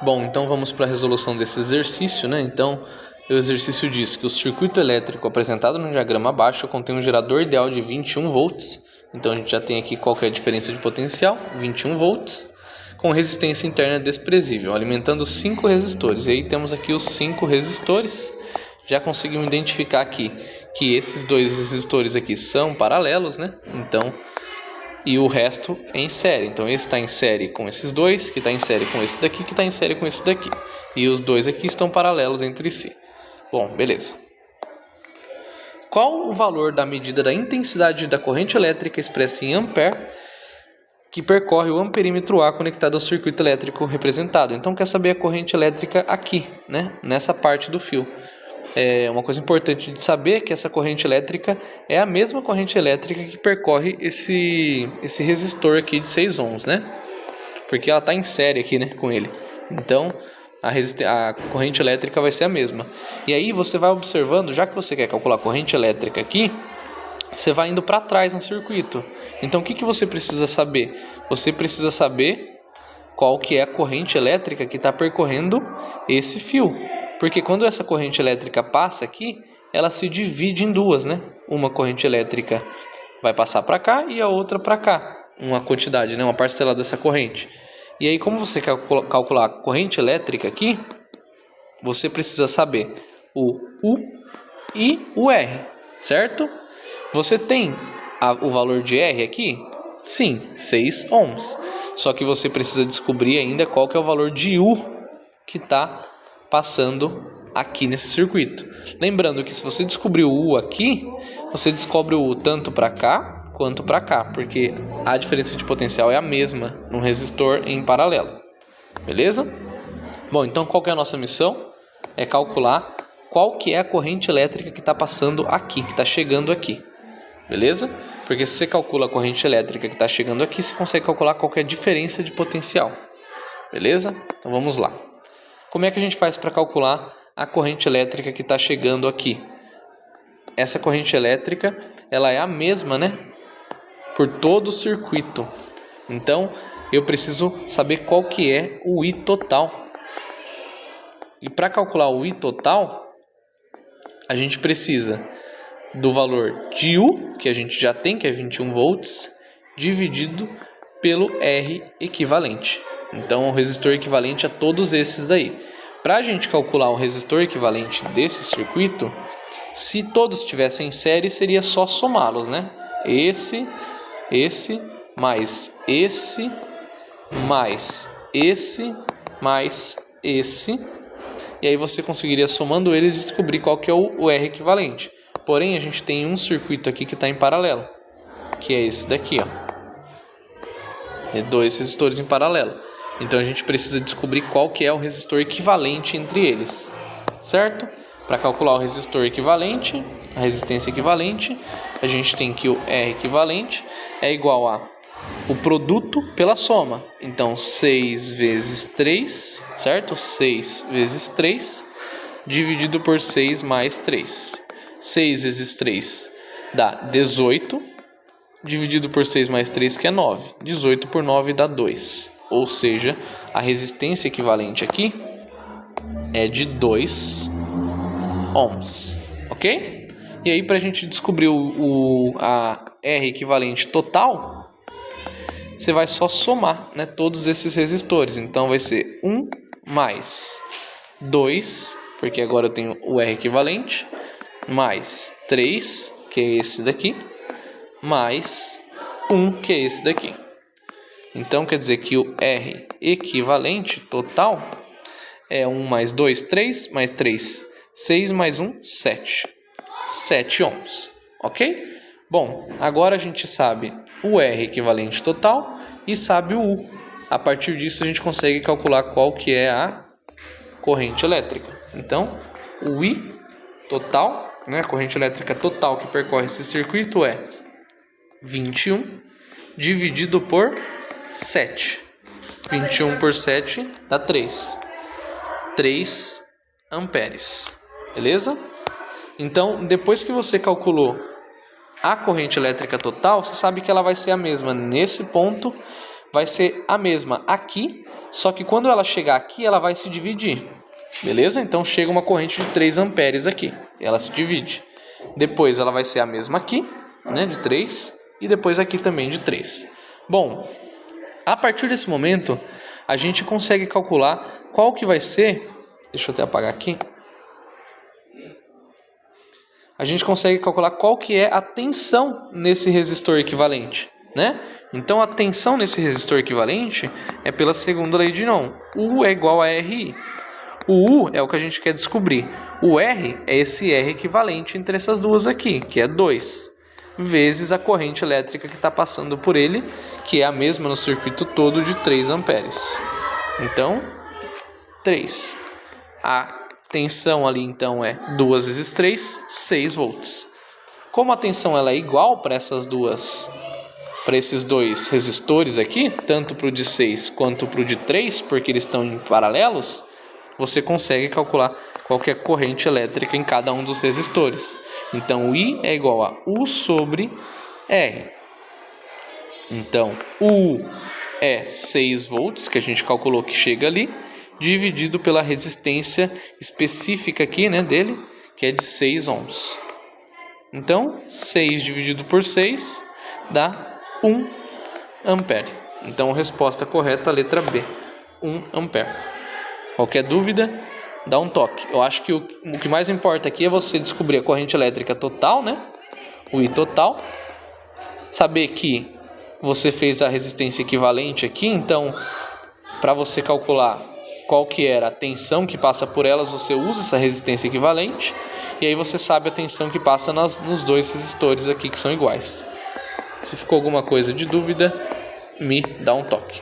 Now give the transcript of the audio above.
Bom, então vamos para a resolução desse exercício, né? Então, o exercício diz que o circuito elétrico apresentado no diagrama abaixo contém um gerador ideal de 21 volts. Então, a gente já tem aqui qual que é a diferença de potencial, 21 volts, com resistência interna desprezível, alimentando 5 resistores. E aí temos aqui os 5 resistores. Já conseguimos identificar aqui que esses dois resistores aqui são paralelos, né? Então, e o resto é em série. Então esse está em série com esses dois, que está em série com esse daqui, que está em série com esse daqui. E os dois aqui estão paralelos entre si. Bom, beleza. Qual o valor da medida da intensidade da corrente elétrica expressa em ampere que percorre o amperímetro A conectado ao circuito elétrico representado? Então quer saber a corrente elétrica aqui, né? Nessa parte do fio. Uma coisa importante de saber é que essa corrente elétrica é a mesma corrente elétrica que percorre esse resistor aqui de 6 ohms, né? Porque ela está em série aqui, né, com ele. Então, a corrente elétrica vai ser a mesma. E aí você vai observando, já que você quer calcular a corrente elétrica aqui, você vai indo para trás no circuito. Então, o que você precisa saber? Você precisa saber qual que é a corrente elétrica que está percorrendo esse fio. Porque quando essa corrente elétrica passa aqui, ela se divide em duas, né? Uma corrente elétrica vai passar para cá e a outra para cá. Uma quantidade, né? Uma parcela dessa corrente. E aí, como você quer calcular a corrente elétrica aqui, você precisa saber o U e o R, certo? Você tem o valor de R aqui? Sim, 6 ohms. Só que você precisa descobrir ainda qual que é o valor de U que está passando aqui nesse circuito. Lembrando que se você descobrir o U aqui, você descobre o U tanto para cá quanto para cá, porque a diferença de potencial é a mesma num resistor em paralelo. Beleza? Bom, então qual que é a nossa missão? É calcular qual que é a corrente elétrica que está passando aqui, que está chegando aqui. Beleza? Porque se você calcula a corrente elétrica que está chegando aqui, você consegue calcular qual que é a diferença de potencial. Beleza? Então vamos lá. Como é que a gente faz para calcular a corrente elétrica que está chegando aqui? Essa corrente elétrica, ela é a mesma, né? Por todo o circuito. Então, eu preciso saber qual que é o I total. E para calcular o I total, a gente precisa do valor de U, que a gente já tem, que é 21 volts, dividido pelo R equivalente. Então, o resistor equivalente a todos esses daí. Para a gente calcular o resistor equivalente desse circuito, se todos estivessem em série, seria só somá-los, né? Esse, mais esse, mais esse, mais esse. E aí você conseguiria, somando eles, descobrir qual que é o R equivalente. Porém, a gente tem um circuito aqui que está em paralelo, que é esse daqui, ó. E dois resistores em paralelo. Então a gente precisa descobrir qual que é o resistor equivalente entre eles, certo? Para calcular o resistor equivalente, a resistência equivalente, a gente tem que o R equivalente é igual a o produto pela soma. Então 6 vezes 3, certo? 6 vezes 3 dividido por 6 mais 3. 6 vezes 3 dá 18, dividido por 6 mais 3, que é 9. 18 por 9 dá 2. Ou seja, a resistência equivalente aqui é de 2 ohms, ok? E aí, para a gente descobrir a R equivalente total, você vai só somar, né, todos esses resistores. Então, vai ser 1 mais 2, porque agora eu tenho o R equivalente, mais 3, que é esse daqui, mais 1, que é esse daqui. Então, quer dizer que o R equivalente total é 1 mais 2, 3, mais 3, 6, mais 1, 7. 7 ohms, ok? Bom, agora a gente sabe o R equivalente total e sabe o U. A partir disso, a gente consegue calcular qual que é a corrente elétrica. Então, o I total, né, a corrente elétrica total que percorre esse circuito é 21 dividido por 7. 21 por 7 dá 3. 3 amperes. Beleza? Então, depois que você calculou a corrente elétrica total, você sabe que ela vai ser a mesma nesse ponto vai ser a mesma aqui, só que quando ela chegar aqui, ela vai se dividir. Beleza? Então chega uma corrente de 3 amperes aqui, ela se divide. Depois ela vai ser a mesma aqui, né, de 3, e depois aqui também de 3. Bom, a partir desse momento, a gente consegue calcular qual que vai ser... Deixa eu até apagar aqui. A gente consegue calcular qual que é a tensão nesse resistor equivalente, né? Então a tensão nesse resistor equivalente é pela segunda lei de Ohm. U é igual a RI. O U é o que a gente quer descobrir. O R é esse R equivalente entre essas duas aqui, que é 2, vezes a corrente elétrica que está passando por ele, que é a mesma no circuito todo de 3 amperes. Então, 3. A tensão ali então é 2 vezes 3, 6 volts. Como a tensão ela é igual para esses dois resistores aqui, tanto para o de 6 quanto para o de 3, porque eles estão em paralelos, você consegue calcular qualquer corrente elétrica em cada um dos resistores. Então, I é igual a U sobre R. Então, U é 6 volts, que a gente calculou que chega ali, dividido pela resistência específica aqui, né, dele, que é de 6 ohms. Então, 6 dividido por 6 dá 1 ampere. Então, a resposta correta, a letra B, 1 ampere. Qualquer dúvida, dá um toque. Eu acho que o que mais importa aqui é você descobrir a corrente elétrica total, né? O I total. Saber que você fez a resistência equivalente aqui, então, para você calcular qual que era a tensão que passa por elas, você usa essa resistência equivalente. E aí você sabe a tensão que passa nos dois resistores aqui que são iguais. Se ficou alguma coisa de dúvida, me dá um toque.